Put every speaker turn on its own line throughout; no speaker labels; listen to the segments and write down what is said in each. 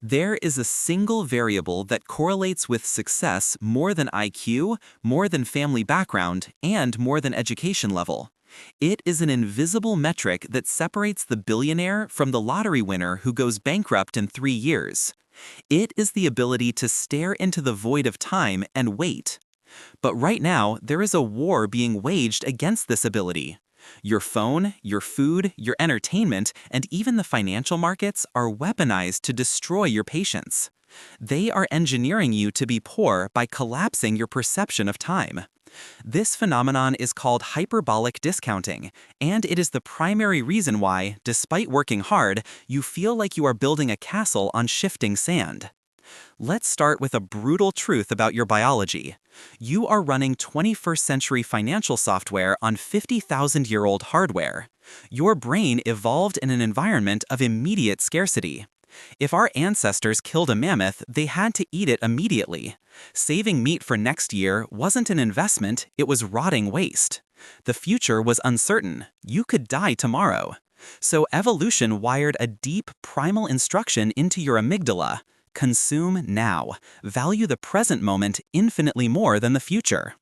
There is a single variable that correlates with success more than IQ, more than family background, and more than education level. It is an invisible metric that separates the billionaire from the lottery winner who goes bankrupt in 3 years. It is the ability to stare into the void of time and wait. But right now, there is a war being waged against this ability. Your phone, your food, your entertainment, and even the financial markets are weaponized to destroy your patience. They are engineering you to be poor by collapsing your perception of time. This phenomenon is called hyperbolic discounting, and it is the primary reason why, despite working hard, you feel like you are building a castle on shifting sand. Let's start with a brutal truth about your biology. You are running 21st century financial software on 50,000-year-old hardware. Your brain evolved in an environment of immediate scarcity. If our ancestors killed a mammoth, they had to eat it immediately. Saving meat for next year wasn't an investment, it was rotting waste. The future was uncertain. You could die tomorrow. So evolution wired a deep, primal instruction into your amygdala. Consume now. Value the present moment infinitely more than the future.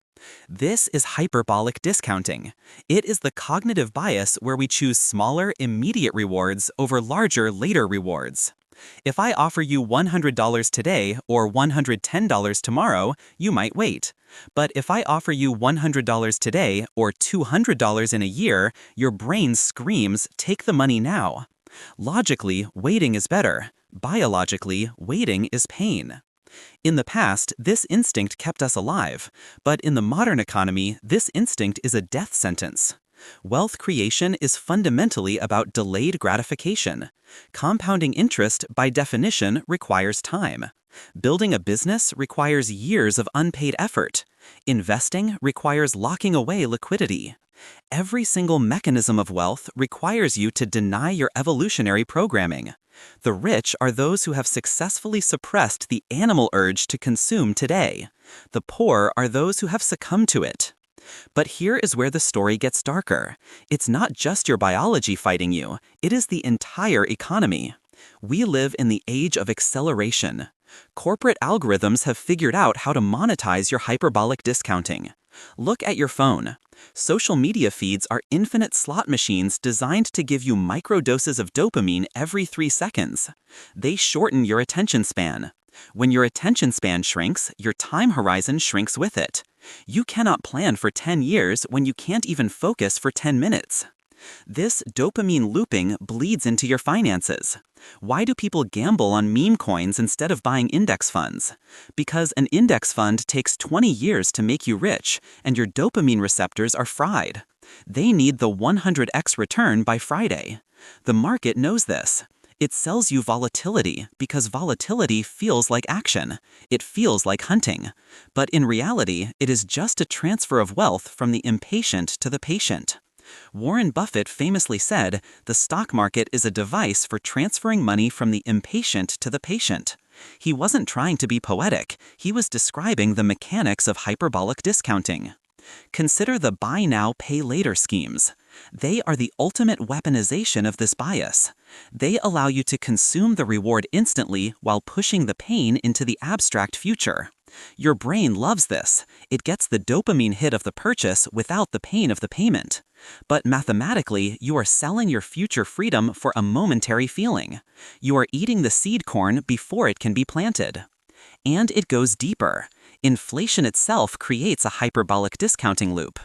This is hyperbolic discounting. It is the cognitive bias where we choose smaller, immediate rewards over larger, later rewards. If I offer you $100 today or $110 tomorrow, you might wait. But if I offer you $100 today or $200 in a year, your brain screams, "Take the money now." Logically, waiting is better. Biologically, waiting is pain. In the past, this instinct kept us alive, but in the modern economy, this instinct is a death sentence. Wealth creation is fundamentally about delayed gratification. Compounding interest, by definition, requires time. Building a business requires years of unpaid effort. Investing requires locking away liquidity. Every single mechanism of wealth requires you to deny your evolutionary programming. The rich are those who have successfully suppressed the animal urge to consume today. The poor are those who have succumbed to it. But here is where the story gets darker. It's not just your biology fighting you, it is the entire economy. We live in the age of acceleration. Corporate algorithms have figured out how to monetize your hyperbolic discounting. Look at your phone. Social media feeds are infinite slot machines designed to give you microdoses of dopamine every 3 seconds. They shorten your attention span. When your attention span shrinks, your time horizon shrinks with it. You cannot plan for 10 years when you can't even focus for 10 minutes. This dopamine looping bleeds into your finances. Why do people gamble on meme coins instead of buying index funds? Because an index fund takes 20 years to make you rich, and your dopamine receptors are fried. They need the 100x return by Friday. The market knows this. It sells you volatility because volatility feels like action. It feels like hunting. But in reality, it is just a transfer of wealth from the impatient to the patient. Warren Buffett famously said, "The stock market is a device for transferring money from the impatient to the patient." He wasn't trying to be poetic, he was describing the mechanics of hyperbolic discounting. Consider the buy now, pay later schemes. They are the ultimate weaponization of this bias. They allow you to consume the reward instantly while pushing the pain into the abstract future. Your brain loves this. It gets the dopamine hit of the purchase without the pain of the payment. But mathematically, you are selling your future freedom for a momentary feeling. You are eating the seed corn before it can be planted. And it goes deeper. Inflation itself creates a hyperbolic discounting loop.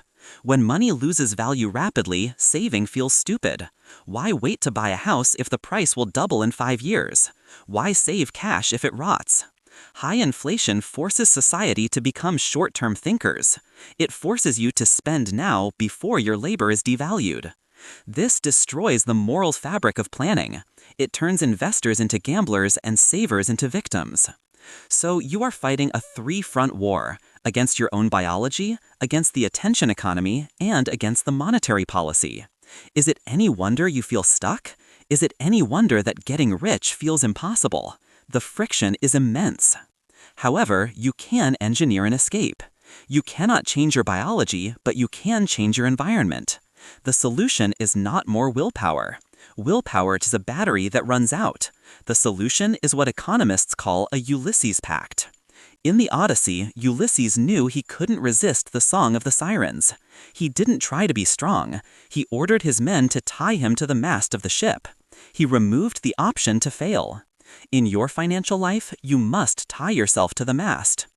When money loses value rapidly, saving feels stupid. Why wait to buy a house if the price will double in 5 years? Why save cash if it rots? High inflation forces society to become short-term thinkers. It forces you to spend now before your labor is devalued. This destroys the moral fabric of planning. It turns investors into gamblers and savers into victims. So you are fighting a three-front war: against your own biology, against the attention economy, and against the monetary policy. Is it any wonder you feel stuck? Is it any wonder that getting rich feels impossible? The friction is immense. However, you can engineer an escape. You cannot change your biology, but you can change your environment. The solution is not more willpower. Willpower is a battery that runs out. The solution is what economists call a Ulysses Pact. In the Odyssey, Ulysses knew he couldn't resist the song of the sirens. He didn't try to be strong. He ordered his men to tie him to the mast of the ship. He removed the option to fail. In your financial life, you must tie yourself to the mast.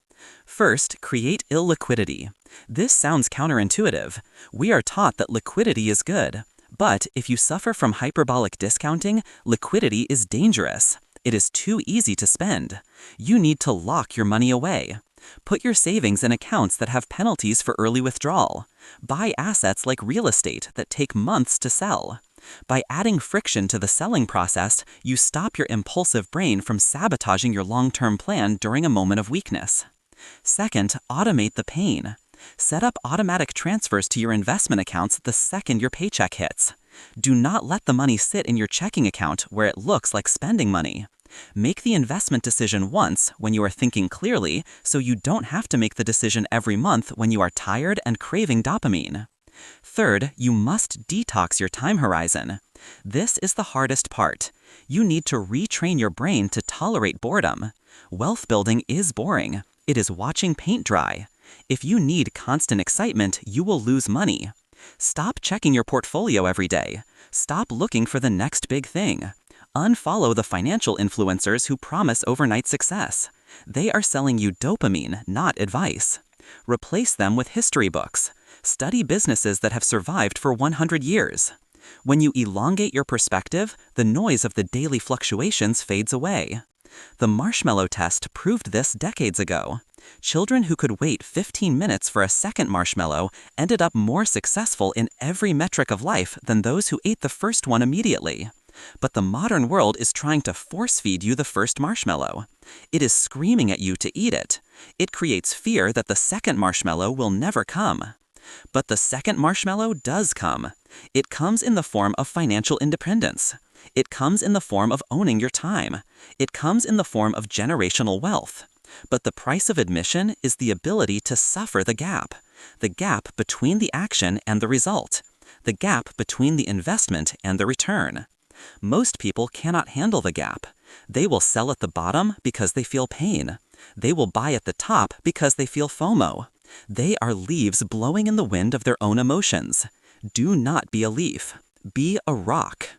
First, create illiquidity. This sounds counterintuitive. We are taught that liquidity is good. But if you suffer from hyperbolic discounting, liquidity is dangerous. It is too easy to spend. You need to lock your money away. Put your savings in accounts that have penalties for early withdrawal. Buy assets like real estate that take months to sell. By adding friction to the selling process, you stop your impulsive brain from sabotaging your long-term plan during a moment of weakness. Second, automate the pain. Set up automatic transfers to your investment accounts the second your paycheck hits. Do not let the money sit in your checking account where it looks like spending money. Make the investment decision once when you are thinking clearly, so you don't have to make the decision every month when you are tired and craving dopamine. Third, you must detox your time horizon. This is the hardest part. You need to retrain your brain to tolerate boredom. Wealth building is boring. It is watching paint dry. If you need constant excitement, you will lose money. Stop checking your portfolio every day. Stop looking for the next big thing. Unfollow the financial influencers who promise overnight success. They are selling you dopamine, not advice. Replace them with history books. Study businesses that have survived for 100 years. When you elongate your perspective, the noise of the daily fluctuations fades away. The Marshmallow test proved this decades ago. Children who could wait 15 minutes for a second marshmallow ended up more successful in every metric of life than those who ate the first one immediately. But the modern world is trying to force-feed you the first marshmallow. It is screaming at you to eat it. It creates fear that the second marshmallow will never come. But the second marshmallow does come. It comes in the form of financial independence. It comes in the form of owning your time. It comes in the form of generational wealth. But the price of admission is the ability to suffer the gap between the action and the result, the gap between the investment and the return. Most people cannot handle the gap. They will sell at the bottom because they feel pain. They will buy at the top because they feel FOMO. They are leaves blowing in the wind of their own emotions. Do not be a leaf. Be a rock.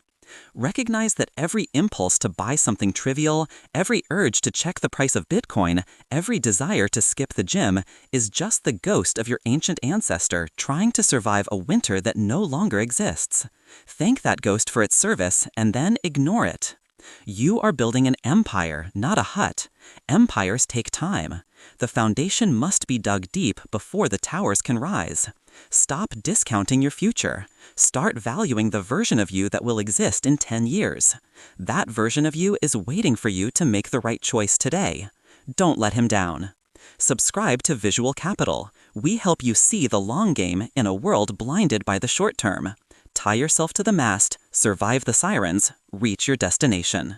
Recognize that every impulse to buy something trivial, every urge to check the price of Bitcoin, every desire to skip the gym is just the ghost of your ancient ancestor trying to survive a winter that no longer exists. Thank that ghost for its service and then ignore it. You are building an empire, not a hut. Empires take time. The foundation must be dug deep before the towers can rise. Stop discounting your future. Start valuing the version of you that will exist in 10 years. That version of you is waiting for you to make the right choice today. Don't let him down. Subscribe to Visual Capital. We help you see the long game in a world blinded by the short term. Tie yourself to the mast, survive the sirens, reach your destination.